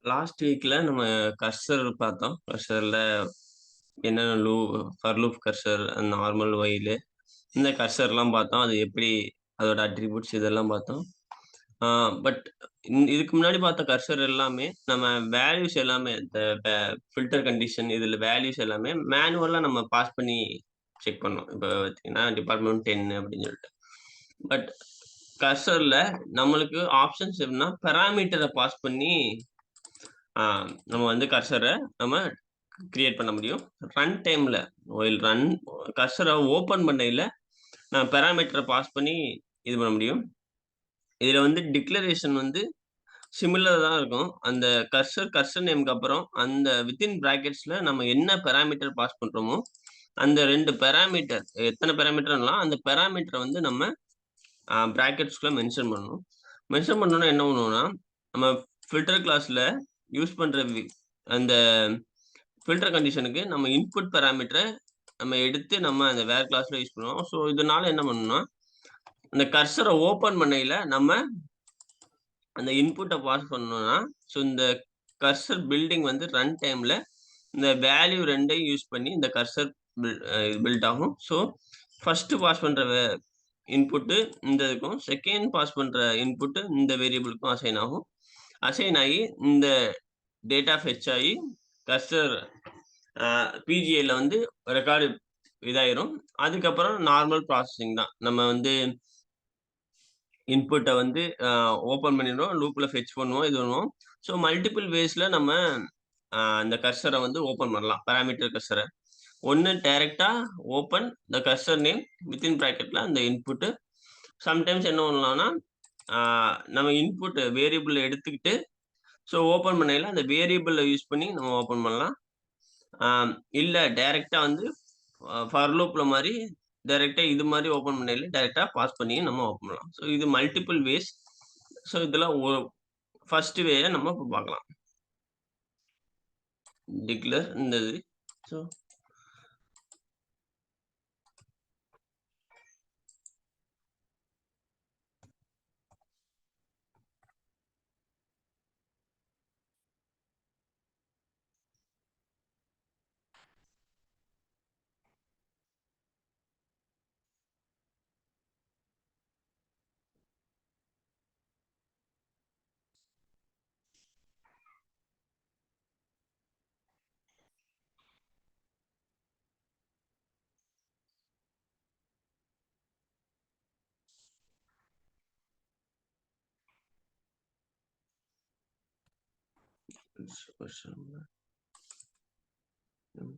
Last வீக்ல நம்ம cursor பார்த்தோம். கர்சர்ல என்னென்ன for loop cursor, normal while இந்த கர்சர்லாம் பார்த்தோம். அது எப்படி அதோட அட்ரிபியூட்ஸ் இதெல்லாம் பார்த்தோம். ஆ பட் இதுக்கு முன்னாடி பார்த்த கர்சர் எல்லாமே நம்ம வேல்யூஸ் எல்லாமே இந்த ஃபில்டர் கண்டிஷன் இதில வேல்யூஸ் எல்லாமே மேனுவலா நம்ம பாஸ் பண்ணி செக் பண்ணோம். இப்ப பார்த்தீங்கன்னா, டிபார்ட்மெண்ட் 10 அப்படின்னு சொல்லிட்டு. பட் கர்சர்ல நம்மளுக்கு ஆப்ஷன்ஸ் எப்படின்னா, பாராமீட்டர பாஸ் பண்ணி ஆ நம்ம வந்து கர்சர நம்ம கிரியேட் பண்ண முடியும். ரன் டைம்ல ஒயில் ரன் கர்சர ஓப்பன் பண்ணயில நான் பாராமீட்டர பாஸ் பண்ணி இது பண்ண முடியும். இதுல வந்து டிக்ளரேஷன் வந்து சிமிலரா தான் இருக்கும். அந்த கர்சர் நேம்க்கு அப்புறம் அந்த வித்தின் பிராக்கெட்ஸ்ல நம்ம என்ன பாராமீட்டர் பாஸ் பண்றோமோ, அந்த 2 பாராமீட்டர் எத்தன பாராமீட்டர்லாம் அந்த பாராமீட்டர வந்து நம்ம பிராக்கெட்ஸ்குள்ள மென்ஷன் பண்ணணும். மென்ஷன் பண்ணோனே என்ன பண்ணுவோம்னா, நம்ம ஃபில்டர் கிளாஸ்ல யூஸ் பண்ற அந்த ஃபில்டர் கண்டிஷனுக்கு நம்ம இன்புட் பாராமீட்டர நம்ம எடுத்து நம்ம அந்த வேர் கிளாஸ்ல யூஸ் பண்ணுவோம். ஸோ, இதனால என்ன பண்ணணும்னா, அந்த கர்சர ஓப்பன் பண்ணயில நம்ம அந்த இன்புட்ட பாஸ் பண்ணோம்னா, ஸோ இந்த கர்சர் பில்டிங் வந்து ரன் டைம்ல இந்த வேல்யூ 2யும் யூஸ் பண்ணி இந்த கர்சர் பில்ட் ஆகும். ஸோ, ஃபர்ஸ்ட் பாஸ் பண்ற இன்புட் இந்த இதுக்கும், செகண்ட் பாஸ் பண்ற இன்புட் இந்த வேரியபிளுக்கும் அசைன் ஆகும். அசைன் ஆயி இந்த டேட்டா ஃபெட்ச் ஆயி கர்சர் பிஜிஏல வந்து ரெக்கார்டு இதாயிரும். அதுக்கப்புறம் நார்மல் ப்ராசஸிங் தான். நம்ம வந்து இன்புட்ட வந்து ஓப்பன் பண்ணிருவோம். லூப்ல ஃபெட்ச் பண்ணுவோம். இது பண்ணுவோம். ஸோ மல்டிபிள் வேஸ்ல நம்ம இந்த கர்சர வந்து ஓப்பன் பண்ணலாம். பாராமீட்டர் கர்சர. ஒண்ணு டைரக்ட்டா open the cursor name within பிராக்கெட்ல அந்த இன்புட். சம்டைம்ஸ் என்ன பண்ணலாம்னா, ஆ நம்ம இன்புட் வேரியபிள் எடுத்துக்கிட்டு, ஸோ ஓப்பன் பண்ணையில அந்த வேரியபிள யூஸ் பண்ணி நம்ம ஓப்பன் பண்ணலாம். ஆ இல்ல டைரக்ட்டா வந்து ஃபார் லூப்ல மாரி டைரக்ட்டா இது மாரி ஓப்பன் பண்ணையில டைரக்ட்டா பாஸ் பண்ணியும் நம்ம ஓப்பன் பண்ணலாம். ஸோ இது மல்டிபிள் வேஸ். ஸோ இதுல ஃபர்ஸ்ட் வேய நம்ம இப்ப பார்க்கலாம். டிக்ளேர் இந்த இது. ஸோ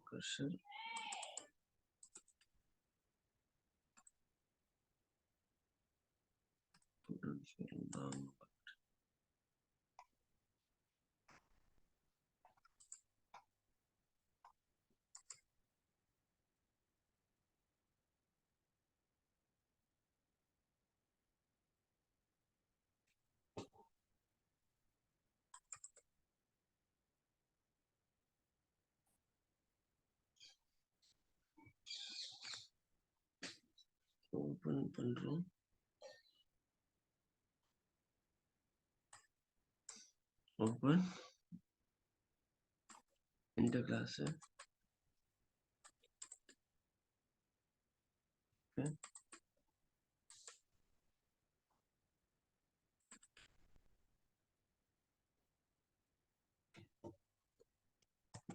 கர்சர் ஓப்பன் பண்றோம். ஓப்பன் இந்த கிளாஸ். ஓகே.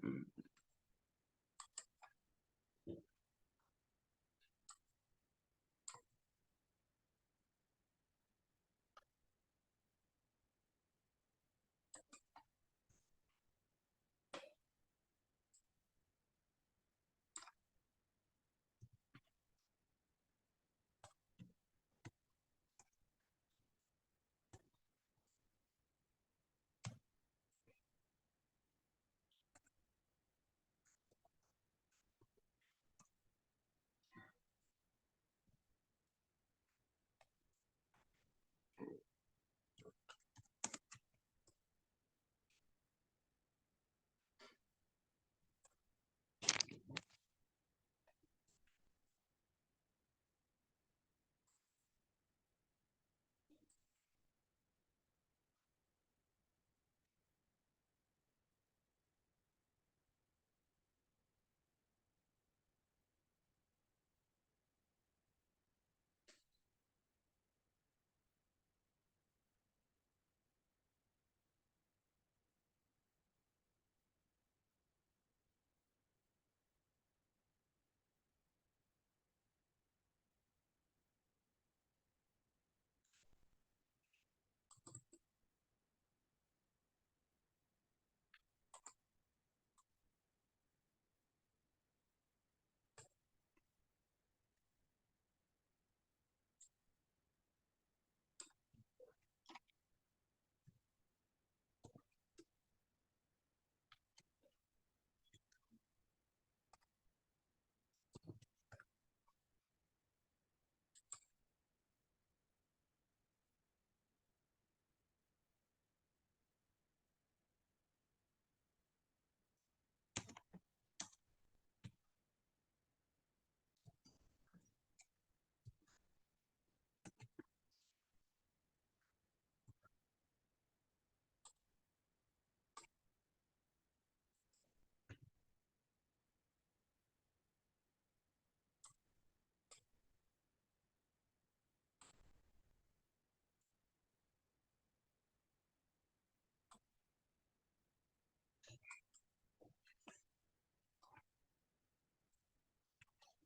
ம்.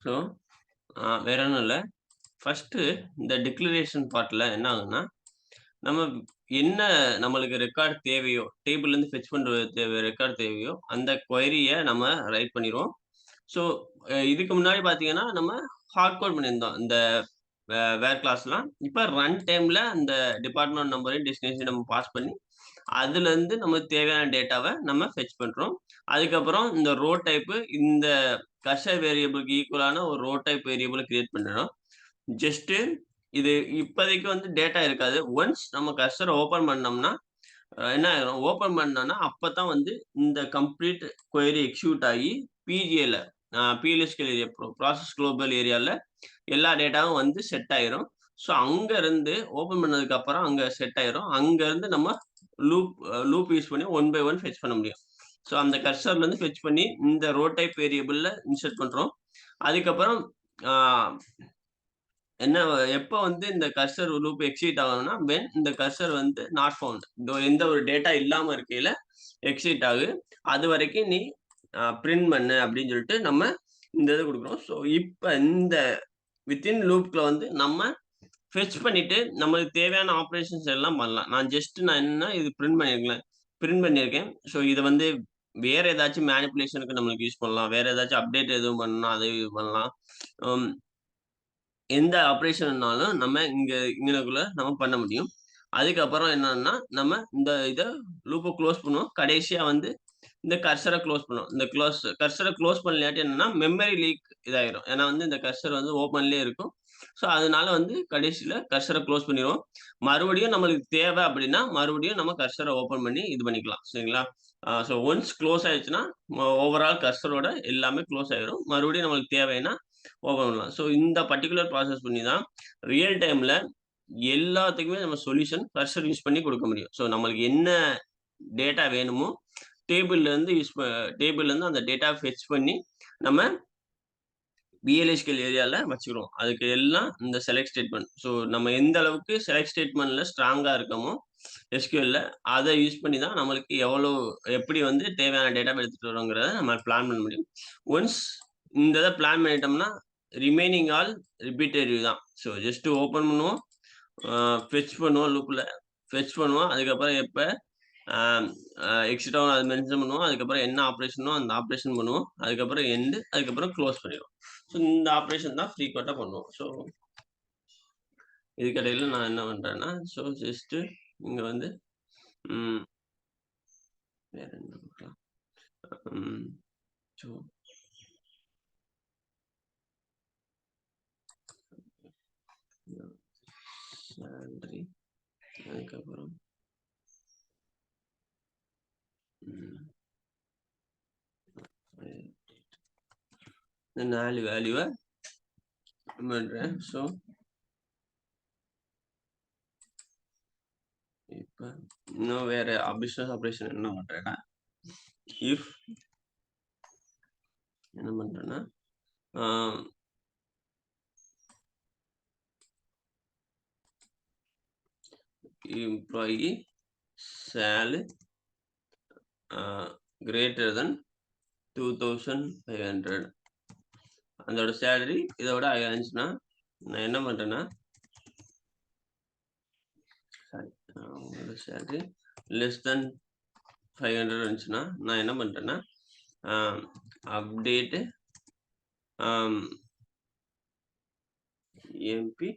ஸோ வேற ஒண்ணும் இல்ல. ஃபர்ஸ்ட்டு இந்த டிக்ளரேஷன் பார்ட்ல என்ன ஆகும்னா, நம்ம என்ன நம்மளுக்கு ரெக்கார்ட் தேவையோ, டேபிள்லேருந்து ஃபெட்ச் பண்ற ரெக்கார்ட் தேவையோ, அந்த குவெரிய நம்ம ரைட் பண்ணிருவோம். ஸோ இதுக்கு முன்னாடி பார்த்தீங்கன்னா, நம்ம ஹார்ட் கோட் பண்ணியிருந்தோம். இந்த வேர் கிளாஸ்லாம். இப்ப ரன் டைம்ல அந்த டிபார்ட்மெண்ட் நம்பரையும், டெஸ்டினேஷனையும் நம்ம பாஸ் பண்ணி, அதுலருந்து நமக்கு தேவையான டேட்டாவ நம்ம ஃபெட்ச் பண்றோம். அதுக்கப்புறம் இந்த ரோ டைப் இந்த கர்சர் வேரியபிள்க்கு ஈக்குவலான ஒரு ரோ டைப் வேரியபிள கிரியேட் பண்ணிறோம். ஜஸ்ட் இது இப்போதைக்கு வந்து டேட்டா இருக்காது. ஒன்ஸ் நம்ம கர்சர ஓப்பன் பண்ணோம்னா, என்ன ஆயிரும், ஓப்பன் பண்ணோம்னா அப்பதான் வந்து இந்த கம்ப்ளீட் குவெரி எக்ஸிக்யூட் ஆகி பிஜிஏல பிஎல்எஸ்கியூஎல் ஏரியா ப்ராசஸ் குளோபல் ஏரியால எல்லா டேட்டாவும் வந்து செட் ஆயிரும். ஸோ அங்க இருந்து ஓப்பன் பண்ணதுக்கு அப்புறம் அங்க செட் ஆயிரும். அங்க இருந்து நம்ம லூப் யூஸ் பண்ணி ஒன் பை ஒன் ஃபெட்ச் பண்ண முடியும். ஸோ அந்த கர்சர்ல இருந்து ஃபெட்ச் பண்ணி இந்த ரோ டைப் வேரியபிள்ல இன்சர்ட் பண்றோம். அதுக்கப்புறம் ஆ என்ன எப்ப வந்து இந்த கர்சர் லூப் எக்ஸிட் ஆகும்னா, வென் இந்த கர்சர் வந்து நாட் ஃபவுண்ட். எந்த ஒரு டேட்டா இல்லாம இருக்கையில எக்ஸிட் ஆகுது. அதுவரைக்கும் நீ பிரிண்ட் பண்ணு அப்படின்னு சொல்லிட்டு நம்ம இந்த இது குடுக்குறோம். ஸோ இப்ப இந்த வித்தின் லூப்ல வந்து நம்ம ஃபெட்ச் பண்ணிட்டு நம்மளுக்கு தேவையான ஆப்பரேஷன்ஸ் எல்லாம் பண்ணலாம். நான் என்னன்னா இது பிரிண்ட் பண்ணியிருக்கேன். ஸோ இத வந்து வேற ஏதாச்சும் மேனிபுலேஷனுக்கு நம்மளுக்கு யூஸ் பண்ணலாம். வேற ஏதாச்சும் அப்டேட் எதுவும் பண்ணணும்னா அதை யூஸ் பண்ணலாம். ம். எந்த ஆப்பரேஷன்னாலும் நம்ம இங்கனக்குள்ள நம்ம பண்ண முடியும். அதுக்கப்புறம் என்னன்னா, நம்ம இந்த லூப்ப குளோஸ் பண்ணுவோம். கடைசியா வந்து இந்த கர்சர குளோஸ் பண்ணுவோம். இந்த கர்சர குளோஸ் பண்ணலாட்டி என்னன்னா, மெமரி லீக் இதாயிரும். ஏன்னா வந்து இந்த கர்சர் வந்து ஓப்பன்லயே இருக்கும். ஸோ அதனால வந்து கடைசில கர்சர குளோஸ் பண்ணிருவோம். மறுபடியும் நம்மளுக்கு தேவை அப்படின்னா, மறுபடியும் நம்ம கர்சர ஓப்பன் பண்ணி இது பண்ணிக்கலாம். சரிங்களா? ஸோ ஒன்ஸ் குளோஸ் ஆயிடுச்சுன்னா, ஓவரால் கர்சரோட எல்லாமே குளோஸ் ஆயிரும். மறுபடியும் நம்மளுக்கு தேவைன்னா ஓப்பன் பண்ணலாம். ஸோ இந்த பர்ட்டிகுலர் ப்ராசஸ் பண்ணி தான் ரியல் டைம்ல எல்லாத்துக்குமே நம்ம சொல்யூஷன் கர்சர் யூஸ் பண்ணி குடுக்க முடியும். ஸோ நம்மளுக்கு என்ன டேட்டா வேணுமோ, டேபிள்லேருந்து அந்த டேட்டாவ ஃபெட்ச் பண்ணி நம்ம விஎல்எஸ்கியூஎல் ஏரியால வச்சுக்கிறோம். அதுக்கு எல்லாம் இந்த செலக்ட் ஸ்டேட்மெண்ட். ஸோ நம்ம எந்த அளவுக்கு செலக்ட் ஸ்டேட்மெண்ட்ல ஸ்ட்ராங்கா இருக்கமோ, எஸ்கியூஎல்ல அத யூஸ் பண்ணி தான் நம்மளுக்கு எப்படி வந்து தேவையான டேட்டாவ எடுத்துட்டு வரோங்கிறத நம்ம பிளான் பண்ண முடியும். ஒன்ஸ் இந்த இத பிளான் பண்ணிட்டோம்னா, ரிமைனிங் ஆல் ரிப்பீட்டேட்டிவ் தான். ஸோ ஜஸ்ட் ஓப்பன் பண்ணுவோம், ஃபெட்ச் பண்ணுவோம் லூப்ல. ஃபெட்ச் பண்ணுவோம். அதுக்கப்புறம் எப்ப அ எக்ஸிட் ஆகும் அத மென்ஷன் பண்ணுவோம். அதுக்கப்புறம் என்ன ஆப்பரேஷனோ அந்த ஆப்பரேஷன் பண்ணுவோம். அதுக்கப்புறம் அதுக்கப்புறம் குளோஸ் பண்ணிருவோம். ஸோ இந்த ஆப்பரேஷன் தான் ஃப்ரீக்வென்ட்டா பண்ணுவோம். ஸோ இதுக்கிடையில நான் என்ன பண்றேன்னா, ஸோ ஜஸ்ட் இங்க வந்து ம் வேற என்ன பார்க்கலாம். ம் ஸோ சேலரி அதுக்கப்புறம் ம் இந்த 4 வேல்யூவ பண்றேன். ஸோ இப்ப இன்னும் வேற பிசினஸ் ஆப்பரேஷன் என்ன பண்றேன்னா, இஃப் என்ன பண்றேன்னா, ஆ எம்ப்ளாயி சால் கிரேட்டர் தென் 2500 அதோட சேலரி இதோட இருந்துச்சுன்னா, நான் என்ன பண்றேன்னா, சாரி அவங்களோட சேலரி லெஸ் தென் 500 இருந்துச்சுன்னா, நான் என்ன பண்றேன்னா, அப்டேட் எம்பி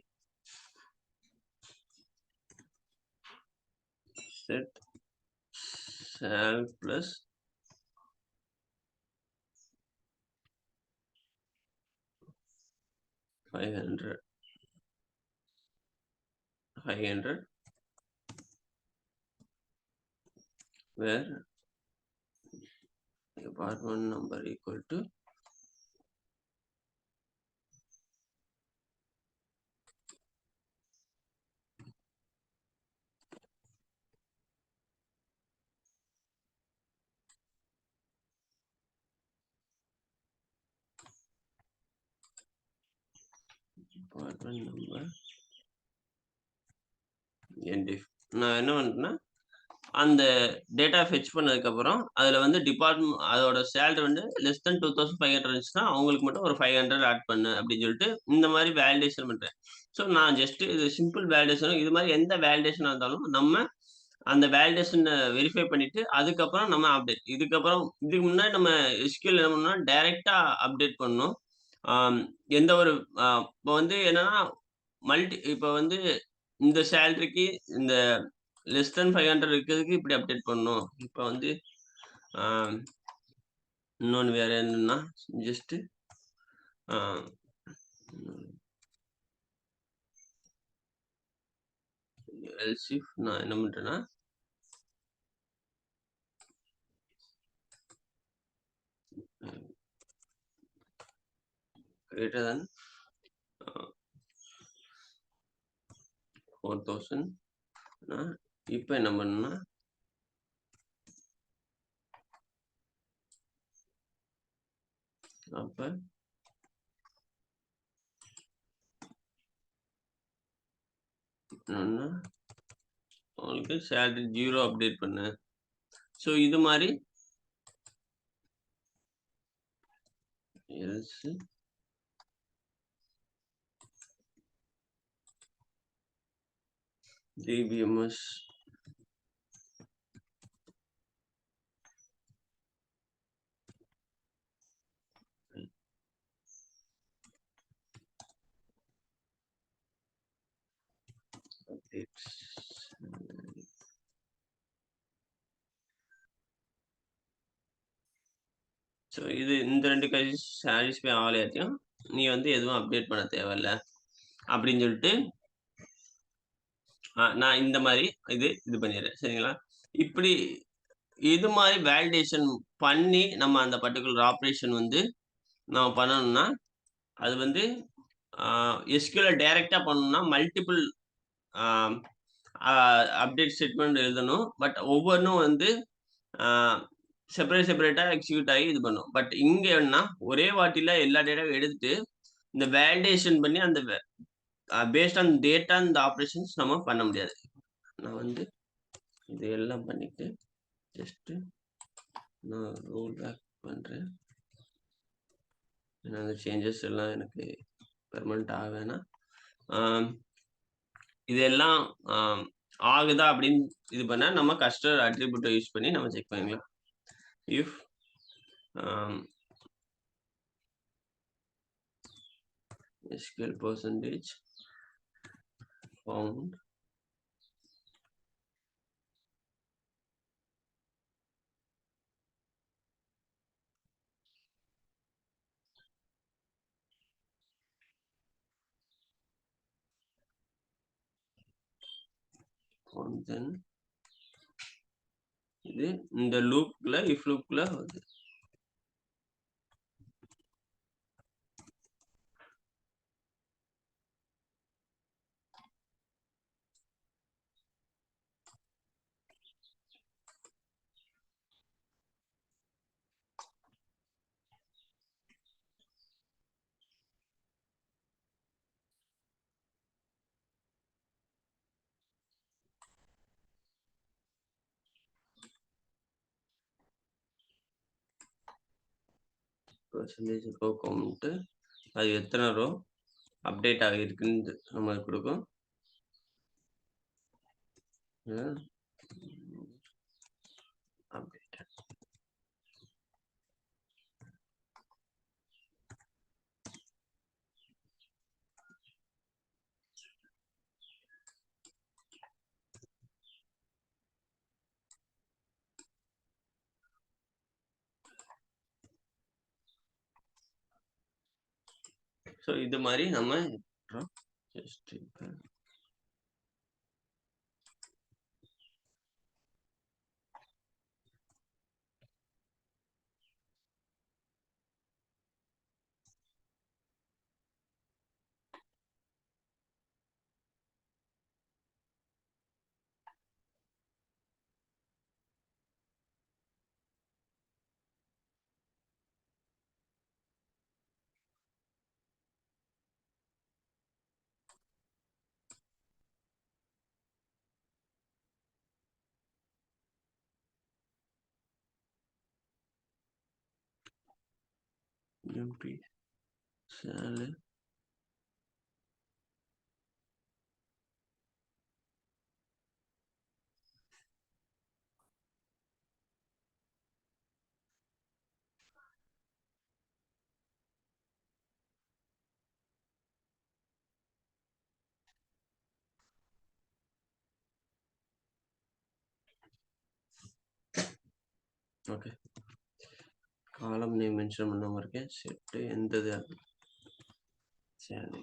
செட் சால் plus 500 where department number equal to department number NDF. நான் என்ன பண்றேன்னா, அந்த டேட்டா ஃபெட்ச் பண்ணதுக்கப்புறம், அதுல வந்து அதோட சேலரி வந்து லெஸ் தென் 2500 இருந்துச்சுன்னா, அவங்களுக்கு மட்டும் ஒரு 500 ஆட் பண்ணு அப்படின்னு சொல்லிட்டு, இந்த மாரி வேலிடேஷன் பண்றேன். ஸோ நான் ஜஸ்ட் இது சிம்பிள் வேலிடேஷன் இது மாரி எந்த வேலிடேஷனா இருந்தாலும், நம்ம அந்த வேலிடேஷன வெரிஃபை பண்ணிட்டு, அதுக்கப்புறம் நம்ம அப்டேட். இதுக்கு முன்னாடி நம்ம SQL என்ன பண்ணோம்னா, டைரக்ட்டா அப்டேட் பண்ணோம். ஆம் எந்த ஒரு இப்ப வந்து என்னன்னா, இப்ப வந்து இந்த சேலரிக்கு இந்த லெஸ் தென் 500 இருக்கிறதுக்கு இப்படி அப்டேட் பண்ணணும். இப்ப வந்து ஆ இன்னொன்னு வேற என்னன்னா, ஜஸ்ட் ஆ எல்ஸ் இஃப் நான் என்ன பண்றேன்னா, கிரேட்டர் தென் அ 4000 னா, இப்ப என்ன பண்ணணும்னா, அப்ப என்னன்னா, உங்களுக்கு சேலரி 0 அப்டேட் பண்ணு. ஸோ இது மாரி எல்ஸ் டிபிஎம்எஸ் அப்டேட்ஸ். ஸோ இந்த 2 சாடிஸ்ஃபை ஆகலையாட்டியும், நீ வந்து எதுவும் அப்டேட் பண்ண தேவையில்ல. அப்படின்னு சொல்லிட்டு, நான் இந்த மாரி இது பண்ணிடுறேன். சரிங்களா? இப்படி இது மாரி வேலிடேஷன் பண்ணி, நம்ம அந்த பர்ட்டிகுலர் ஆப்பரேஷன் வந்து நம்ம பண்ணணும்னா, அது வந்து ஆ SQL டைரக்ட்டா பண்ணணும்னா, மல்டிபிள் ஆ அ அப்டேட் ஸ்டேட்மெண்ட் எழுதணும். பட் ஒவ்வொன்னும் வந்து ஆ செப்பரேட்டா எக்ஸிக்யூட் ஆகி இது பண்ணும். பட் இங்க என்னன்னா, ஒரே வாட்டில எல்லா டேட்டாவையும் எடுத்துட்டு, இந்த வேலிடேஷன் பண்ணி அந்த பேஸ்ட் ஆன் டேட்டா இந்த ஆப்பரேஷன்ஸ் நம்ம பண்ண முடியாது. நான் வந்து இது எல்லாம் பண்ணிட்டு, ஜஸ்ட் நான் ரோல் பேக் பண்றேன். ஏன்னா அந்த சேஞ்சஸ் எல்லாம் எனக்கு பெர்மனன்ட் ஆக வேணாம். ஆம் இதெல்லாம் ஆம் ஆகுதா அப்படின்னு இது பண்ணா, நம்ம கஸ்டமர் அட்ரிபியூட்ட யூஸ் பண்ணி நம்ம செக் பண்ணிக்கலாம். இஃப் ஆம் SQL பெர்சன்டேஜ் ஃபவுண்ட் தென் இது இந்த இஃப் லூப்ல வருது. பெர்சன்டேஜ் ரோ கவுண்ட் அது எத்தனை ரோ அப்டேட் ஆகியிருக்குன்னு நம்மளுக்கு குடுக்கும். அப்டேட். ஸோ இது மாரி நம்ம ஜஸ்ட் எம்பி சேலரி ஓகே. காலம் நேம் மென்ஷன் பண்ணாம இருக்கேன். செட் எந்தது சேலரி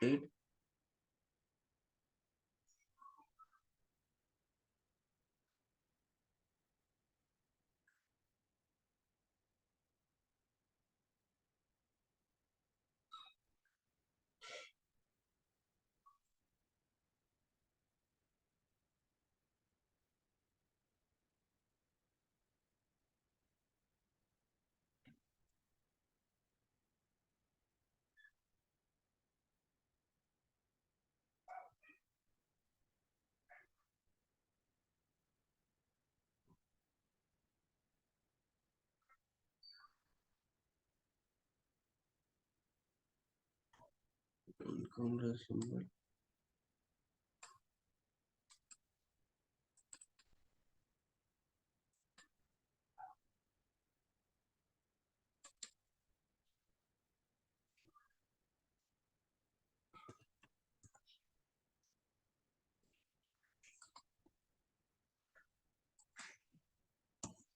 8 காங்கிரஸ் சிம்பல்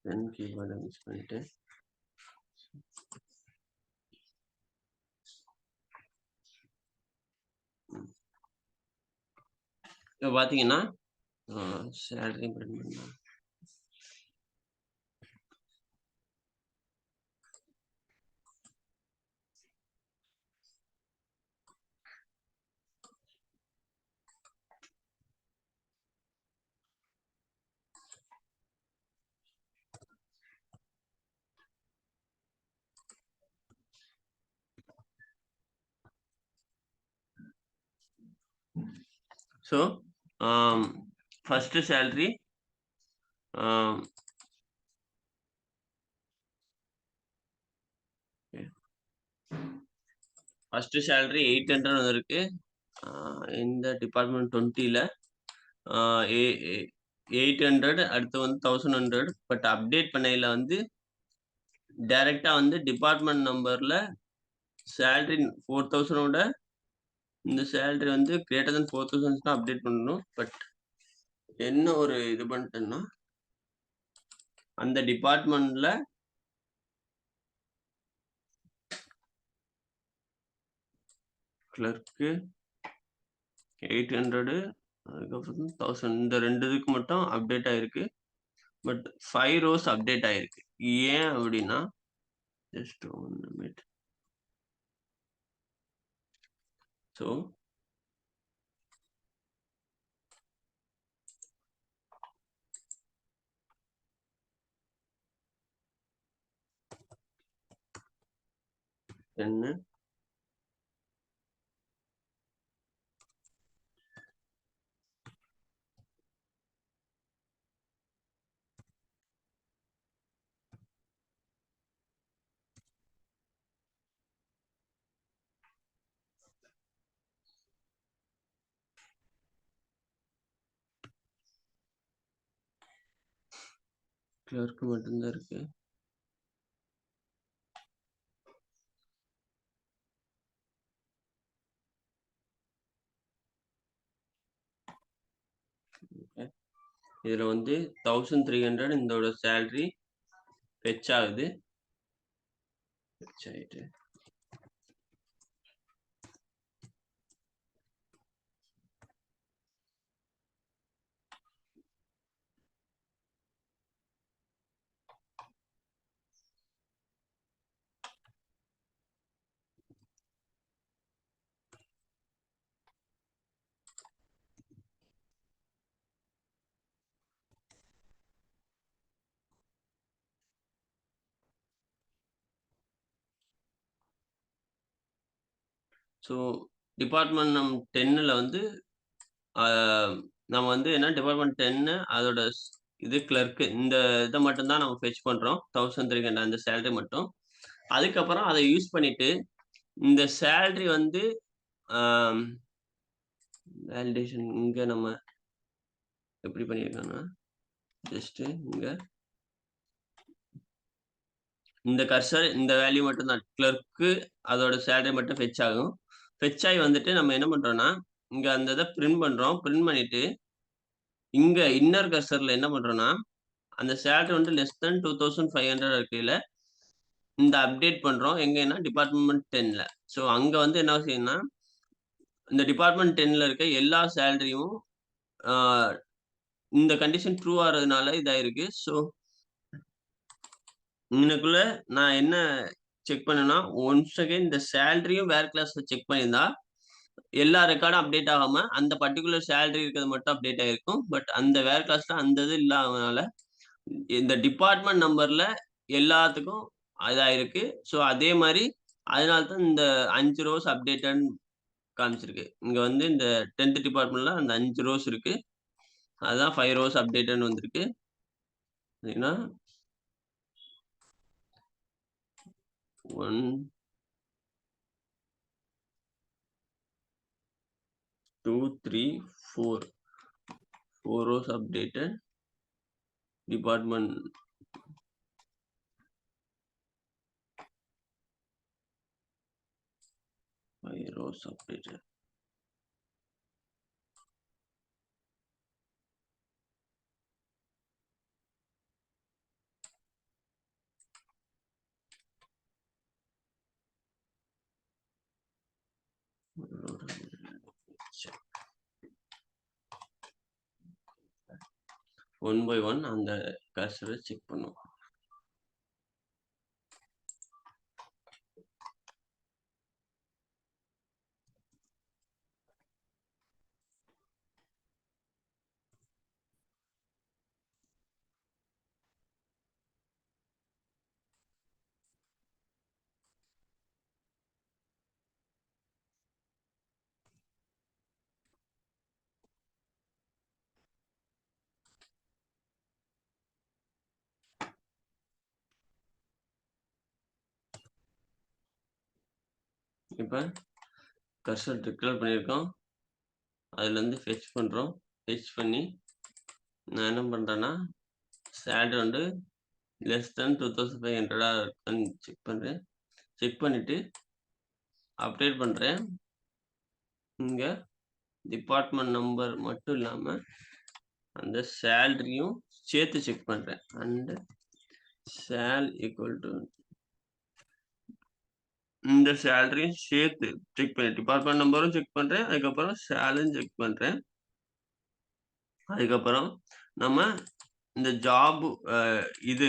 தென் கீவேர்டை மிஸ் பண்ணிட்டேன். இப்போ பார்த்தீங்கன்னா சேலரி பிரிண்ட் பண்ணலாம். So first salary first salary 800 வந்திருக்கு. இந்த டிபார்ட்மெண்ட் 20ல 800 அடுத்து வந்து 1100. பட் அப்டேட் பண்ணையில வந்து டைரக்டா வந்து டிபார்ட்மெண்ட் நம்பர்ல சேலரி 4000ஓட இந்த சேலரி வந்து கிரேட்டர் தென் 4000 தான் அப்டேட் பண்ணணும். பட் என்ன ஒரு இது பண்ணிட்டேன்னா அந்த டிபார்ட்மெண்ட்ல கிளர்க்கு 800 அதுக்கப்புறம் 1000 இந்த 2 இதுக்கு மட்டும் அப்டேட் ஆயிருக்கு. பட் 5 ரோஸ் அப்டேட் ஆயிருக்கு. ஏன் அப்படின்னா ஜஸ்ட் 1 மினிட். ஸோ என்ன கிளர்க்கு மட்டும்தான் இருக்கு. இதுல வந்து 1300 இதோட சேலரி ஃபெச் ஆகுது. ஃபெச் ஆயிட்டு ஸோ டிபார்ட்மெண்ட் 10ல வந்து ஆ நம்ம வந்து என்ன டிபார்ட்மெண்ட் 10 அதோட இது கிளர்க் இந்த இத மட்டும் தான் நம்ம ஃபெட்ச் பண்றோம். 1300 அந்த சேலரி மட்டும். அதுக்கப்புறம் அத யூஸ் பண்ணிட்டு, இந்த சேலரி வந்து ஆம் வேலிடேஷன் இங்க நம்ம எப்படி பண்ணியிருக்கோம்னா, ஜஸ்ட் இங்க இந்த கர்சர் இந்த வேல்யூ மட்டும் தான். கிளர்க்கு அதோட சேலரி மட்டும் ஃபெட்ச் ஆகும். ஃபெட்ச் ஆயி வந்துட்டு நம்ம என்ன பண்றோம்னா, இங்க அந்த இத பிரின்ட் பண்றோம். பிரின்ட் பண்ணிட்டு, இங்க இன்னர் கர்சர்ல என்ன பண்றோம்னா, அந்த சேலரி வந்து லெஸ் தென் 2500 இருக்கையில, இந்த அப்டேட் பண்றோம். எங்கன்னா டிபார்ட்மெண்ட் 10ல. ஸோ அங்க வந்து என்ன செய்யணும்னா, இந்த டிபார்ட்மெண்ட் 10ல இருக்க எல்லா சேலரியும் ஆ இந்த கண்டிஷன் ட்ரூ ஆறதுனால இதாயிருக்கு. ஸோ இங்கனக்குள்ள நான் என்ன செக் பண்ணேன்னா, ஒன்ஸ் அகைன் இந்த சேலரியும் வேர் கிளாஸ்ல செக் பண்ணியிருந்தா, எல்லா ரெக்கார்டும் அப்டேட் ஆகாம, அந்த பர்ட்டிகுலர் சேலரி இருக்கிறது மட்டும் அப்டேட் ஆயிருக்கும். பட் அந்த வேர் கிளாஸ்ல அந்த இது இல்லாதனால, இந்த டிபார்ட்மெண்ட் நம்பர்ல எல்லாத்துக்கும் இதாயிருக்கு. ஸோ அதே மாரி அதனால தான் இந்த 5 ரோஸ் அப்டேட்டட்ன்னு காமிச்சிருக்கு. இங்க வந்து இந்த 10த் டிபார்ட்மெண்ட்ல அந்த 5 ரோஸ் இருக்கு. அதான் 5 ரோஸ் அப்டேட்டட்ன்னு வந்திருக்கு. ஏன்னா 1, 2, 3, 4. 4 rows updated. Department 5 rows updated. One by one அந்த கர்சரை செக் பண்ணுவோம். இப்ப கர்சர் டிக்ளேர் பண்ணியிருக்கோம். அதுலேருந்து ஃபெட்ச் பண்றோம். ஃபெட்ச் பண்ணி நான் என்ன பண்றேன்னா, சேலரி வந்து லெஸ் தென் 2500 இருக்கான்னு செக் பண்றேன். செக் பண்ணிட்டு அப்டேட் பண்றேன். இங்க டிபார்ட்மெண்ட் நம்பர் மட்டும் இல்லாம, அந்த சேலரியும் சேர்த்து செக் பண்றேன். அண்ட் சால் ஈக்குவல் டூ இந்த சேலரியும் சேர்த்து செக் பண்ணேன். டிபார்ட்மெண்ட் நம்பரும் செக் பண்றேன். அதுக்கப்புறம் சேலரியும் செக் பண்றேன். அதுக்கப்புறம் நம்ம இந்த ஜாப் இது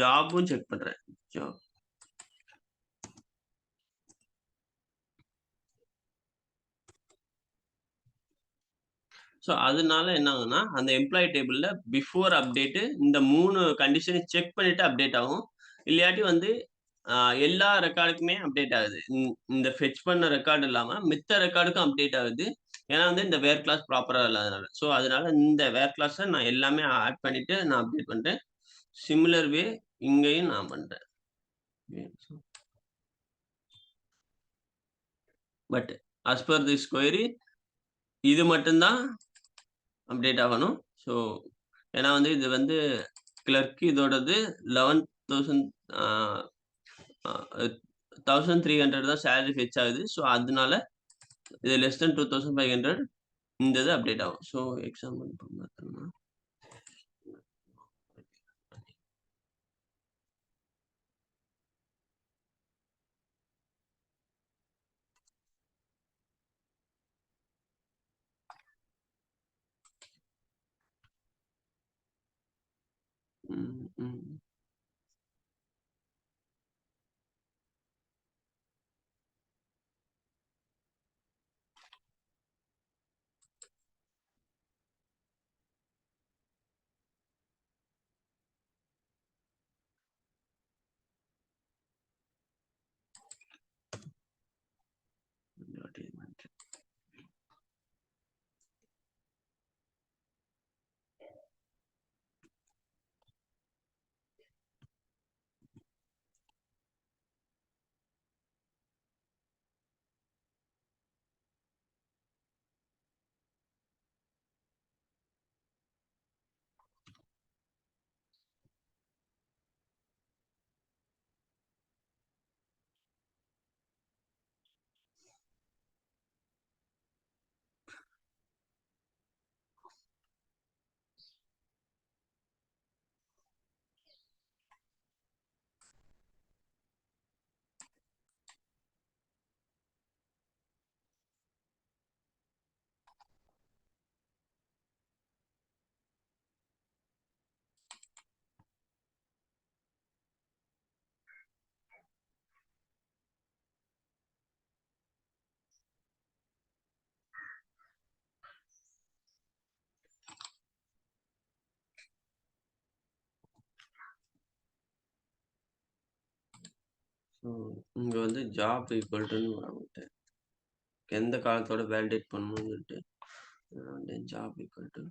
ஜாப்பும் செக் பண்றேன். ஜாப் ஸோ அதனால என்ன ஆகும்னா, அந்த எம்ப்ளாயி டேபிள்ல பிஃபோர் அப்டேட் இந்த 3 கண்டிஷனையும் செக் பண்ணிட்டு அப்டேட் ஆகும். இல்லாட்டி வந்து அ எல்லா ரெக்கார்டுக்குமே அப்டேட் ஆகுது. இந்த ஃபெட்ச் பண்ண ரெக்கார்ட் இல்லாம மித்த ரெக்கார்டுக்கும் அப்டேட் ஆகுது. ஏன்னா வந்து இந்த வேர் கிளாஸ் ப்ராப்பரா இல்லாதனால. ஸோ அதனால இந்த வேர் கிளாஸ நான் எல்லாமே ஆட் பண்ணிட்டு நான் அப்டேட் பண்றேன். சிமிலர் வே இங்கேயும் நான் பண்றேன். But as per this query இது மட்டும் தான் அப்டேட் ஆகணும். ஸோ ஏன்னா வந்து இது வந்து கிளர்க் இதோடது 11,000 ஆ அ 1300 தான் சேலரி ஃபெட்ச் ஆகுது. ஸோ அதனால இது லெஸ் தென் 2500 இந்த இது அப்டேட் ஆகும். ஸோ எக்ஸாம்பிள் இப்ப பார்த்தோம்னா ம், ம். ஸோ இங்க வந்து ஜாப் ஈக்குவல் டூன்னு வரவிட்டு எந்த காலத்தோட வேலிடேட் பண்ணணும்னு சொல்லிட்டு வந்து ஜாப் ஈக்குவல் டு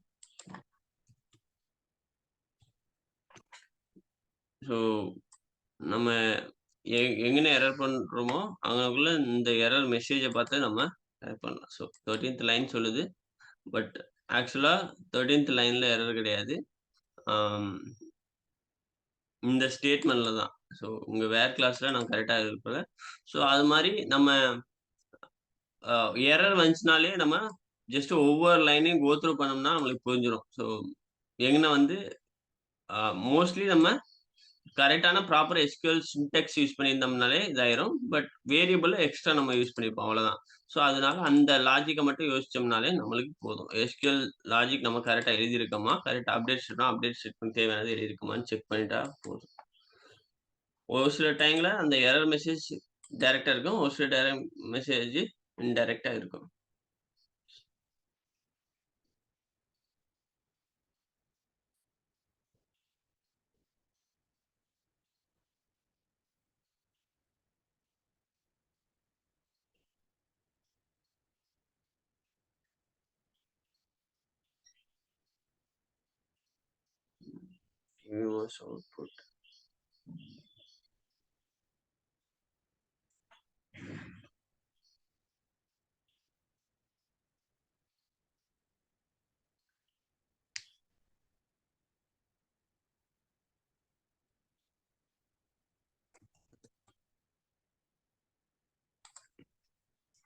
ஸோ நம்ம எங்கன எரர் பண்றோமோ அங்கனக்குள்ள இந்த எரர் மெசேஜ பார்த்து நம்ம டைப் பண்ணலாம். ஸோ 13த் லைன் சொல்லுது. பட் ஆக்சுவலா 13த் லைன்ல எரர் கிடையாது. ஆம் இந்த ஸ்டேட்மென்ட்ல தான். ஸோ உங்க வேர் கிளாஸ்ல நான் கரெக்ட்டா எழுதப்போறேன். ஸோ அது மாரி நம்ம அ எரர் வந்துச்சுனாலே நம்ம ஜஸ்ட் ஒவ்வொரு லைனையும் கோ த்ரூ பண்ணோம்னா நம்மளுக்கு புரிஞ்சிரும். ஸோ எங்கன வந்து அ மோஸ்ட்லி நம்ம கரெக்ட்டான ப்ராப்பர் எஸ்கியூஎல் சின்டாக்ஸ் யூஸ் பண்ணியிருந்தோம்னாலே இதாயிரும். பட் வேரியபிள் எக்ஸ்ட்ரா நம்ம யூஸ் பண்ணியிருப்போம் அவ்வளோதான். ஸோ அதனால அந்த லாஜிக்க மட்டும் யோசிச்சோம்னாலே நம்மளுக்கு போதும். எஸ்கியூஎல் லாஜிக் நம்ம கரெக்ட்டா எழுதியிருக்கோமா? Correct update statement update statement தேவையானது எழுதியிருக்கோமான்னு செக் பண்ணிட்டா போதும். ஒரு சில டைம்ல அந்த எரர் மெசேஜ் டைரக்ட்டா இருக்கும். ஒரு சில மெசேஜ் இன்டைரக்ட்டா இருக்கும். Viewers output.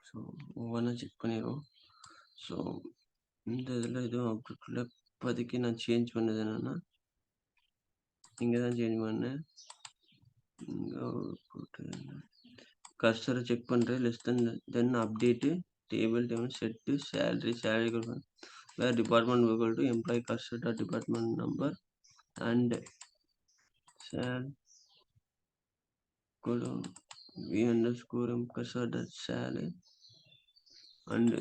ஸோ ஒவ்வொன்னா செக் பண்ணிருவோம். ஸோ இந்த இதில எதுவும் அவுட்புட் இல்ல. இப்போதைக்கு நான் சேஞ்ச் பண்ணது என்னன்னா, இங்க தான் சேஞ்ச் பண்ணேன். இங்க அவுட்புட் கர்சர செக் பண்றேன். Less than update table set salary where department equal to employee cursor dot department number and sal equal to v underscore m cursor dot sal and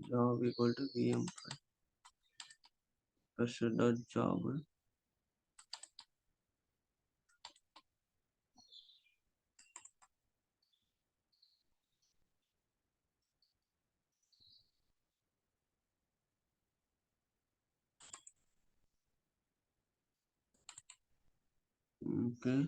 job equal to v employee cursor dot job. Okay.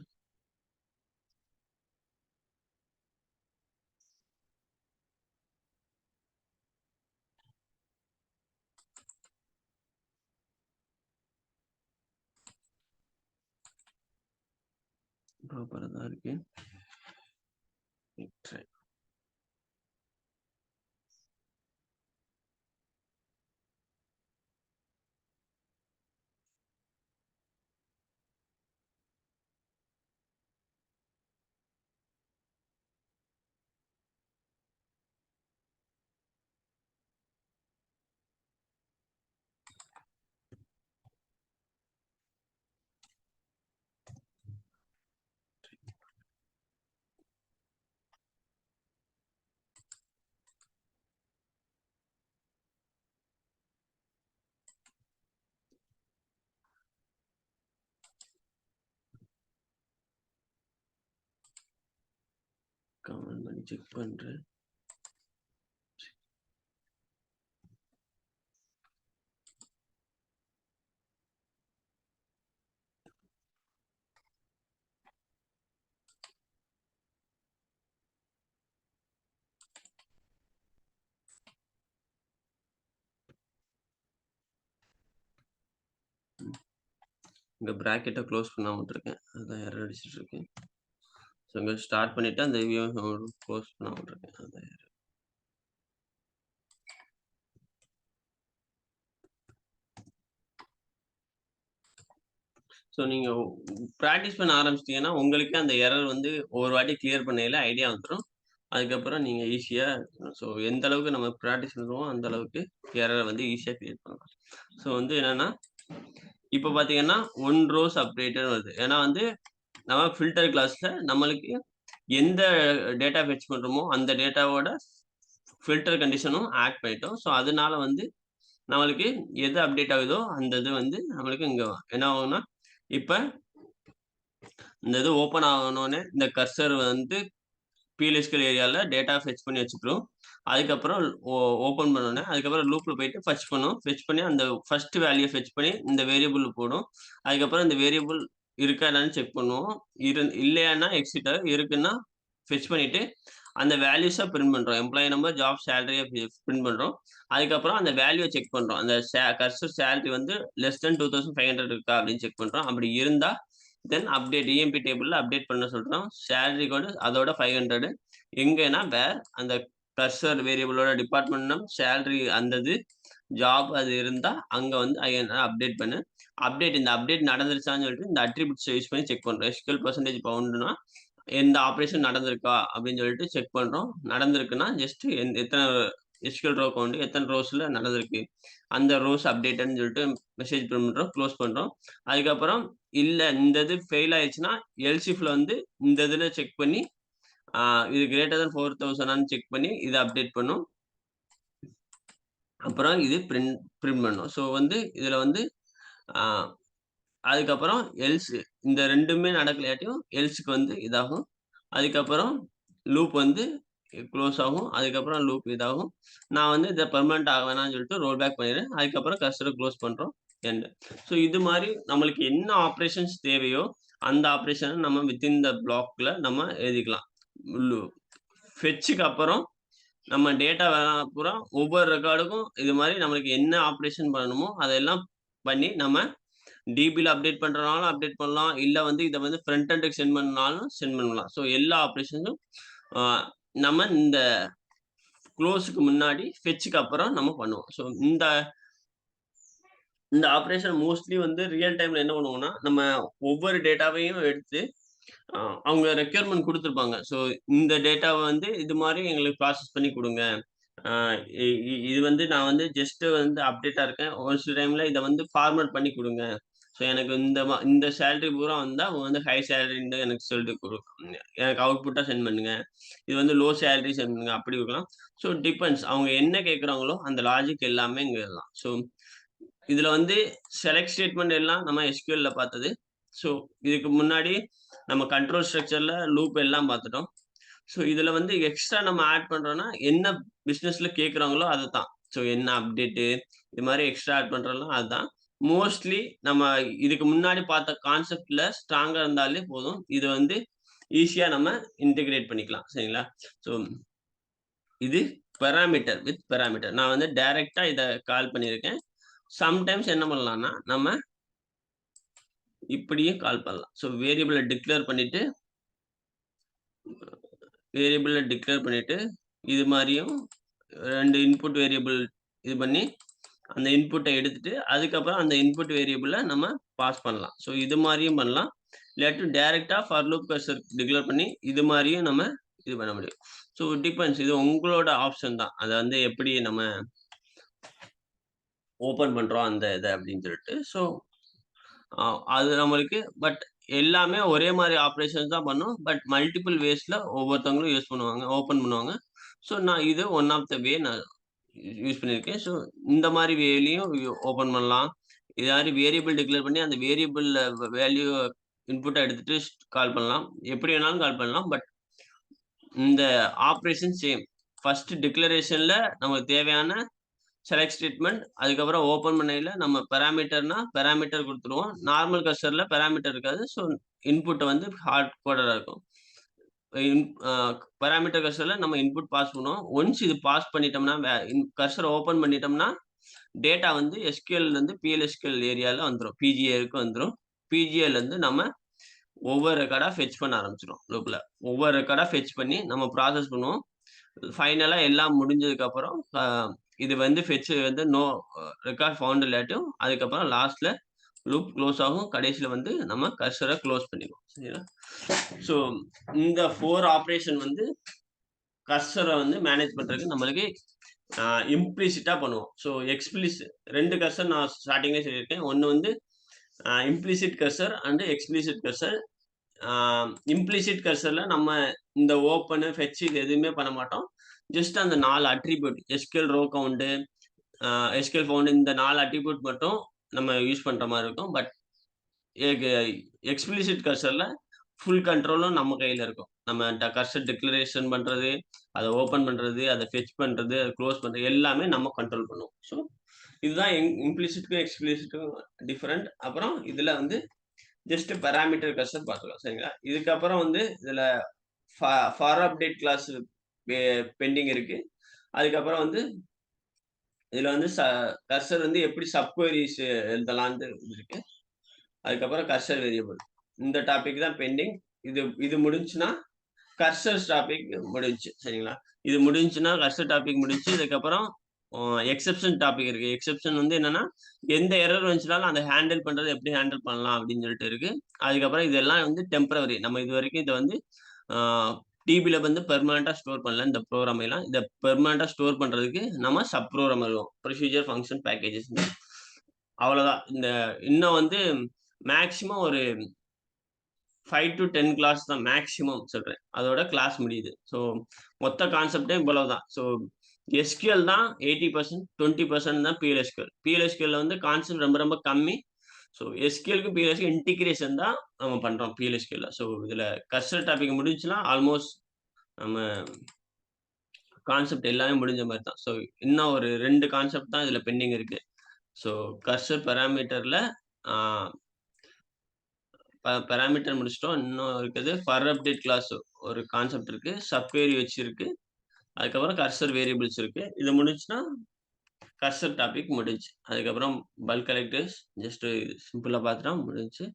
ப்ராப்பரா தான் இருக்கு. Try comment பண்ணி check பண்றேன். இங்க பிராக்கெட்ட close பண்ணாம விட்டுருக்கேன். அதான் error அடிச்சிட்டு இருக்கேன். ஸோ இங்க ஸ்டார்ட் பண்ணிட்டு அந்த வியூ க்ளோஸ் பண்ணாம விட்டுருக்கேன். அதான் எரர். ஸோ நீங்க பிராக்டிஸ் பண்ண ஆரம்பிச்சிட்டீங்கன்னா, உங்களுக்கே அந்த எரர் வந்து ஒரு வாட்டி கிளியர் பண்ணயில ஐடியா வந்துரும். அதுக்கப்புறம் நீங்க ஈஸியா ஸோ எந்த அளவுக்கு நம்ம பிராக்டிஸ் பண்றோமோ, அந்த அளவுக்கு எரர வந்து ஈஸியா கிரியேட் பண்ணலாம். ஸோ வந்து என்னன்னா, இப்ப பார்த்தீங்கன்னா, 1 ரோ செப்பரேட்டட்ன்னு வருது. ஏன்னா வந்து நம்ம ஃபில்டர் கிளாஸ்ல நம்மளுக்கு எந்த டேட்டா ஃபெட்ச் பண்றோமோ, அந்த டேட்டாவோட ஃபில்டர் கண்டிஷனும் ஆட் பண்ணிட்டோம். ஸோ அதனால வந்து நம்மளுக்கு எது அப்டேட் ஆகுதோ, அந்த இது வந்து நம்மளுக்கு இங்க என்ன ஆகும்னா, இப்ப இந்த இது ஓப்பன் ஆகணும்னே இந்த கர்சர் வந்து PLSQL ஏரியால டேட்டா ஃபெட்ச் பண்ணி வச்சுக்கும். அதுக்கப்புறம் ஓப்பன் பண்ணோனே, அதுக்கப்புறம் லூப்ல போயிட்டு ஃபெட்ச் பண்ணும். ஃபெட்ச் பண்ணி அந்த ஃபர்ஸ்ட் வேல்யூ ஃபெட்ச் பண்ணி இந்த வேரியபிள் போடும். அதுக்கப்புறம் இந்த வேரியபிள் இருக்கா என்னன்னு செக் பண்ணுவோம். இல்லையான்னா எக்ஸிட் ஆகும். இருக்குன்னா ஃபெட்ச் பண்ணிட்டு அந்த வேல்யூஸ பிரிண்ட் பண்றோம். எம்ப்ளாயி நம்பர், ஜாப் சேலரிய பிரிண்ட் பண்றோம். அதுக்கப்புறம் அந்த வேல்யூவ செக் பண்றோம். அந்த கர்சர் சேலரி வந்து லெஸ் தென் 2500 இருக்கா அப்படின்னு செக் பண்றோம். அப்படி இருந்தா தென் அப்டேட் இஎம்பி டேபிள்ல அப்டேட் பண்ண சொல்றோம். சேலரி கோடு அதோட 500 எங்கன்னா அந்த கர்சர் வேரியபிளோட டிபார்ட்மெண்ட் நேம், சேலரி அந்த இது, ஜாப் அது இருந்தா அங்க வந்து அப்டேட் பண்ணு. இந்த அப்டேட் நடந்துருச்சான்னு சொல்லிட்டு இந்த அட்ரிபியூட்ஸ் யூஸ் பண்ணி செக் பண்றோம். எஸ்கியூஎல் பெர்சன்டேஜ் பவுண்ட்னா எந்த ஆப்பரேஷன் நடந்திருக்கா அப்படின்னு சொல்லிட்டு செக் பண்றோம். நடந்திருக்குன்னா ஜஸ்ட் எத்தன எஸ்கியூஎல் ரோ கவுண்ட், எத்தன ரோஸ்ல நடந்திருக்கு. அந்த ரோஸ் அப்டேட்டட்ன்னு சொல்லிட்டு மெசேஜ் பிரிண்ட் பண்றோம். குளோஸ் பண்றோம். அதுக்கப்புறம் இல்ல இந்த இது ஃபெயில் ஆயிடுச்சுன்னா, எல்ஸ் இஃப்ல வந்து இந்த இதுல செக் பண்ணி, ஆ இது கிரேட்டர் தென் 4000 செக் பண்ணி இத அப்டேட் பண்ணும். அப்புறம் இது பிரிண்ட் பண்ணும். ஸோ வந்து இதுல வந்து ஆ அதுக்கப்புறம் எல்ஸ் இந்த 2மே நடக்கலையாட்டியும் எல்ஸ்க்கு வந்து இதாகும். அதுக்கப்புறம் லூப் வந்து குளோஸ் ஆகும். அதுக்கப்புறம் லூப் இதாகும். நான் வந்து இத பெர்மனன்ட் ஆக வேணாம்னு சொல்லிட்டு ரோல் பேக் பண்ணிடுறேன். அதுக்கப்புறம் கர்சர குளோஸ் பண்றோம். எண்ட். ஸோ இது மாரி நம்மளுக்கு என்ன ஆப்பரேஷன்ஸ் தேவையோ, அந்த ஆப்பரேஷன நம்ம வித்தின் த பிளாக்ல நம்ம எழுதிக்கலாம். லு ஃபெட்ச்க்கு அப்புறம் நம்ம டேட்டா பூரா ஒவ்வொரு ரெக்கார்டுக்கும் இது மாரி நம்மளுக்கு என்ன ஆப்பரேஷன் பண்ணணுமோ, அதெல்லாம் பண்ணி நம்ம டிபில அப்டேட் பண்றதுனாலும் அப்டேட் பண்ணலாம். இல்ல வந்து இத வந்து ஃப்ரண்ட் எண்டுக்கு செண்ட் பண்ணாலும் செண்ட் பண்ணலாம். ஸோ எல்லா ஆப்பரேஷன்ஸும் ஆ நம்ம இந்த குளோஸ்க்கு முன்னாடி, ஃபெட்ச்க்கு அப்புறம் நம்ம பண்ணுவோம். ஸோ இந்த இந்த ஆப்பரேஷன் மோஸ்ட்லி வந்து ரியல் டைம்ல என்ன பண்ணுவோம்னா, நம்ம ஒவ்வொரு டேட்டாவையும் எடுத்து அ அவங்க ரெக்யர்மென்ட் குடுத்துருப்பாங்க. ஸோ இந்த டேட்டாவ வந்து இது மாரி எங்களுக்கு ப்ராசஸ் பண்ணி குடுங்க. ஆ இ இ இது வந்து நான் வந்து ஜஸ்ட் வந்து அப்டேட்டா இருக்கேன். ஒரு சில டைம்ல இத வந்து ஃபார்மேட் பண்ணி குடுங்க. ஸோ எனக்கு இந்த சேலரி பூரா வந்தா அவங்க வந்து ஹை சேலரின்னு எனக்கு சொல்லிட்டு எனக்கு அவுட்புட்டா சென்ட் பண்ணுங்க. இது வந்து லோ சேலரி சென்ட் பண்ணுங்க. அப்படி இருக்கலாம். So depends. அவங்க என்ன கேட்கறாங்களோ அந்த லாஜிக் எல்லாமே இங்க எழுதலாம். ஸோ இதுல வந்து செலக்ட் ஸ்டேட்மெண்ட் எல்லாம் நம்ம SQLல பார்த்தது. ஸோ இதுக்கு முன்னாடி நம்ம கண்ட்ரோல் ஸ்ட்ரக்சர்ல லூப் எல்லாம் பார்த்துட்டோம். ஸோ இதுல வந்து எக்ஸ்ட்ரா நம்ம ஆட் பண்றோம்னா, என்ன பிசினஸ்ல கேட்கறாங்களோ அதத்தான். ஸோ என்ன அப்டேட்டு இது மாரி எக்ஸ்ட்ரா ஆட் பண்றோம்லாம் அதுதான். மோஸ்ட்லி நம்ம இதுக்கு முன்னாடி பார்த்த கான்செப்ட்ல ஸ்ட்ராங்கா இருந்தாலே போதும். இது வந்து ஈஸியா நம்ம இன்டிகிரேட் பண்ணிக்கலாம். சரிங்களா? ஸோ இது பெராமீட்டர். நான் வந்து டைரக்ட்டா இத கால் பண்ணியிருக்கேன். சம்டைம்ஸ் என்ன பண்ணலாம்னா, நம்ம இப்படியும் கால் பண்ணலாம். ஸோ வேரியபிள டிக்ளேர் பண்ணிட்டு, இது மாரியும் 2 இன்புட் வேரியபிள் இது பண்ணி, அந்த இன்புட்ட எடுத்துட்டு, அதுக்கப்புறம் அந்த இன்புட் வேரியபிள நம்ம பாஸ் பண்ணலாம். ஸோ இது மாரியும் பண்ணலாம். இல்லாட்டி டைரக்ட்டா ஃபார் லூப் கர்சர் டிக்ளேர் பண்ணி, இது மாரியும் நம்ம இது பண்ண முடியும். So depends. இது உங்களோட ஆப்ஷன் தான். அத வந்து எப்படி நம்ம ஓப்பன் பண்றோம் அந்த இத அப்படின்னு சொல்லிட்டு. ஸோ அ அது நம்மளுக்கு எல்லாமே ஒரே மாரி ஆப்பரேஷன்ஸ் தான் பண்ணும். மல்டிபிள் வேஸ்ல ஒவ்வொருத்தவங்களும் யூஸ் பண்ணுவாங்க. ஓப்பன் பண்ணுவாங்க. ஸோ நான் இது ஒன் ஆஃப் த வே நான் யூஸ் பண்ணியிருக்கேன். ஸோ இந்த மாரி வேலயும் ஓப்பன் பண்ணலாம். இது மாரி வேரியபிள் டிக்ளேர் பண்ணி அந்த வேரியபிள்ல வேல்யூ இன்புட்டா எடுத்துட்டு கால் பண்ணலாம். எப்படி வேணாலும் கால் பண்ணலாம். இந்த ஆப்பரேஷன் சேம். ஃபர்ஸ்ட் டிக்ளரேஷன்ல நமக்கு தேவையான செலக்ட் ஸ்டேட்மெண்ட். அதுக்கப்புறம் ஓப்பன் பண்ணையில நம்ம பெராமீட்டர் குடுத்துருவோம். நார்மல் கர்சர்ல பெராமீட்டர் இருக்காது. ஸோ இன்புட் வந்து ஹார்ட் கோடடா இருக்கும். இன் அ பெராமீட்டர் கர்சர்ல நம்ம இன்புட் பாஸ் பண்ணுவோம். ஒன்ஸ் இது பாஸ் பண்ணிட்டோம்னா, கர்சர ஓப்பன் பண்ணிட்டோம்னா, டேட்டா வந்து SQLலருந்து PLSQL ஏரியால வந்துரும். PGAக்கு வந்துரும். PGAலருந்து நம்ம ஒவ்வொரு ரெக்கார்டா ஃபெட்ச் பண்ண ஆரம்பிச்சுருவோம் லூப்ல. ஒவ்வொரு ரெக்கார்டா ஃபெட்ச் பண்ணி நம்ம ப்ராசஸ் பண்ணுவோம். ஃபைனலா எல்லாம் முடிஞ்சதுக்கப்புறம், இது வந்து ஃபெட்ச் வந்து ரெக்கார்ட் ஃபவுண்ட் இல்லாட்டியும், அதுக்கப்புறம் லாஸ்ட்ல லூப் குளோஸ் ஆகும். கடைசில வந்து நம்ம கர்சர குளோஸ் பண்ணிருவோம். சரிங்களா? ஸோ இந்த 4 ஆப்பரேஷன் வந்து கர்சர வந்து மேனேஜ் பண்றதுக்கு நம்மளுக்கு அ இம்ப்ளிசிட்டா பண்ணுவோம். ஸோ 2 கர்சர் நான் ஸ்டார்ட்டிங்லயே சொல்லியிருக்கேன். ஒண்ணு வந்து implicit cursor and explicit cursor. ஆ இம்ப்ளிசிட் கர்சர்ல நம்ம இந்த ஓப்பனு, ஃபெட்ச் இது எதுவுமே பண்ண மாட்டோம். ஜஸ்ட் அந்த 4 attribute SQL row count, SQL found இந்த 4 அட்ரிபியூட் மட்டும் நம்ம யூஸ் பண்ற மாரி இருக்கும். எக் எக்ஸ்பிளிசிட் கர்சர்ல ஃபுல் கண்ட்ரோலும் நம்ம கையில இருக்கும். நம்ம கர்சர் டிக்ளரேஷன் பண்றது, அத ஓப்பன் பண்றது, அத ஃபெட்ச் பண்றது, அத குளோஸ் பண்றது எல்லாமே நம்ம கண்ட்ரோல் பண்ணுவோம். ஸோ இதுதான் இம்ப்ளிசிட்க்கும், எக்ஸ்பிளிசிட்க்கும் டிஃபரெண்ட். அப்புறம் இதுல வந்து ஜஸ்ட் பாராமீட்டர் கர்சர் பார்த்துக்கலாம். சரிங்களா? இதுக்கப்புறம் வந்து இதுல ஃபார் அப்டேட் கிளாஸ் பெ பெண்டிங் இருக்கு. அதுக்கப்புறம் வந்து இதுல வந்து கர்சர் வந்து எப்படி சப் குவெரீஸ் எழுதலான்ட்டு இருக்கு. அதுக்கப்புறம் கர்சர் வேரியபிள். இந்த டாபிக் தான் பெண்டிங். இது இது முடிஞ்சுச்சுன்னா, கர்சர்ஸ் டாபிக் முடிஞ்சுச்சு. சரிங்களா? இது முடிஞ்சுச்சுன்னா, கர்சர் டாபிக் முடிஞ்சுச்சு. இதுக்கப்புறம் எக்செப்ஷன் டாபிக் இருக்கு. எக்செப்ஷன் வந்து என்னன்னா, எந்த எரர் வந்துச்சுனாலும் அத ஹேண்டில் பண்றது எப்படி ஹேண்டில் பண்ணலாம் அப்படின்னு சொல்லிட்டு இருக்கு. அதுக்கப்புறம் இதெல்லாம் வந்து டெம்பரவரி. நம்ம இதுவரைக்கும் இத வந்து ஆ டிபில வந்து பெர்மனன்ட்டா ஸ்டோர் பண்ணல இந்த புரோகிராம் எல்லாம். இத பெர்மனன்ட்டா ஸ்டோர் பண்றதுக்கு நம்ம சப் புரோகிராம் எழுதுவோம். Procedure, function, packages. அவ்வளோதான். இன்னும் வந்து மேக்ஸிமம் ஒரு 5 டூ 10 கிளாஸ் தான் மேக்ஸிமம் சொல்றேன். அதோட கிளாஸ் முடியுது. ஸோ மொத்த கான்செப்ட்டே இவ்வளவுதான். ஸோ எஸ்கியூஎல் தான் 80% 20% தான் பிஎல்எஸ்கியூஎல். பிஎல்எஸ்கியூஎல்ல வந்து கான்செப்ட் ரொம்ப ரொம்ப கம்மி. ஸோ எஸ்கியூஎல்க்கும் பிஎல்எஸ்க்கும் இன்டிகிரேஷன் தான் நம்ம பண்றோம் பிஎல்எஸ்கியூஎல்ல. ஸோ இதுல கர்சர் டாபிக் முடிஞ்சுச்சுன்னா, ஆல்மோஸ்ட் நம்ம கான்செப்ட் எல்லாமே முடிஞ்ச மாரி தான். ஸோ இன்னும் ஒரு 2 கான்செப்ட் தான் இதுல பெண்டிங் இருக்கு. ஸோ கர்சர் பாராமீட்டர்ல ஆ பாராமீட்டர் முடிச்சுட்டோம். இன்னும் இருக்குது ஃபார் அப்டேட் கிளாஸ் ஒரு கான்செப்ட் இருக்கு. சப் குவெரி வச்சிருக்கு. அதுக்கப்புறம் கர்சர் வேரியபிள்ஸ் இருக்கு. இது முடிஞ்சுச்சுன்னா, கர்சர் டாபிக் முடிஞ்சுச்சு. அதுக்கப்புறம் பல்க் கலெக்டர்ஸ் ஜஸ்ட் சிம்பிளா பார்த்துட்டா முடிஞ்சுச்சு.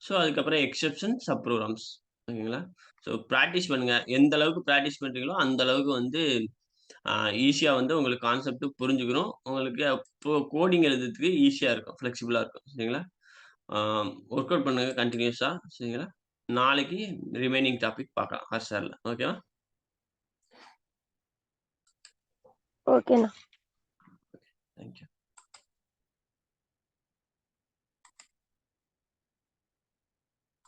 ஸோ அதுக்கப்புறம் எக்செப்ஷன், சப் ப்ரோகிராம்ஸ் ஓகேங்களா? ஸோ பிராக்டிஸ் பண்ணுங்க. எந்த அளவுக்கு பிராக்டிஸ் பண்றீங்களோ, அந்த அளவுக்கு வந்து அ ஈஸியா வந்து உங்களுக்கு கான்செப்ட் புரிஞ்சுக்கிறோம். உங்களுக்கு கோடிங் எழுதுறதுக்கு ஈஸியா இருக்கும். ஃப்ளெக்சிபிளா இருக்கும். சரிங்களா? ஆ ஒர்க் அவுட் பண்ணுங்க கன்டினியூஸா. சரிங்களா? நாளைக்கு ரிமைனிங் டாபிக் பார்க்கலாம். ஹர்ஷார்ல. ஓகேவா? ஓகேண்ணா.